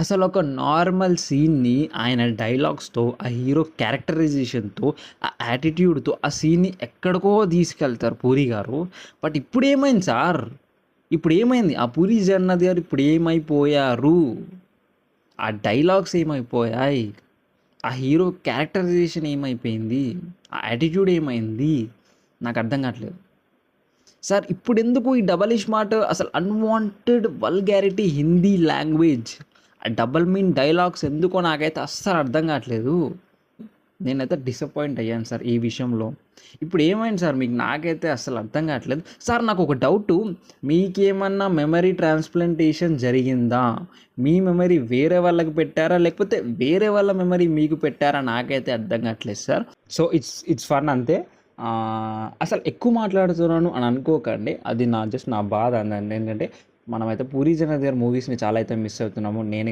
అసలొక normal సీన్‌ని ఆయన డైలాగ్స్‌తో, ఆ hero క్యారెక్టరైజేషన్‌తో, ఆ యాటిట్యూడ్‌తో ఆ సీన్‌ని ఎక్కడికో తీసుకెళ్తారు 'పూరి' గారు. బట్ ఇప్పుడేమైంది సార్? ఇప్పుడేమైంది? ఆ 'పూరి జగన్నాథ్' గారు ఇప్పుడేమైపోయారు? ఆ డైలాగ్స్ ఏమైపోయాయి? ఆ హీరో క్యారెక్టరైజేషన్ ఏమైపోయింది? ఆ యాటిట్యూడ్ ఏమైంది? నాకర్థం కావట్లేదు. సార్ ఇప్పుడెందుకు ఈ డబల్ ఇస్మార్ట్ అసలు అన్‌వాంటెడ్ వల్గారిటీ హిందీ లాంగ్వేజ్, ఆ డబుల్ మీన్ డైలాగ్స్ ఎందుకో నాకైతే అస్సలు అర్థం కావట్లేదు. నేనైతే డిసప్పాయింట్ అయ్యాను సార్ ఈ విషయంలో. ఇప్పుడు ఏమైంది సార్ మీకు? నాకైతే అస్సలు అర్థం కావట్లేదు. సార్ నాకొక డౌటు, మీకేమన్నా మెమరీ ట్రాన్స్‌ప్లాంటేషన్ జరిగిందా? మీ మెమరీ వేరే వాళ్ళకి పెట్టారా? లేకపోతే వేరే వాళ్ళ మెమరీ మీకు పెట్టారా? నాకైతే అర్థం కావట్లేదు సార్. సో, ఇట్స్ ఫన్ అంతే. అసలు ఎక్కువ మాట్లాడుతున్నాను అని అనుకోకండి. అది నా బాధ. ఏంటంటే మనమైతే 'పూరి జగన్నాథ్' గారి మూవీస్‌ని చాలా అయితే మిస్ అవుతున్నాము. నేను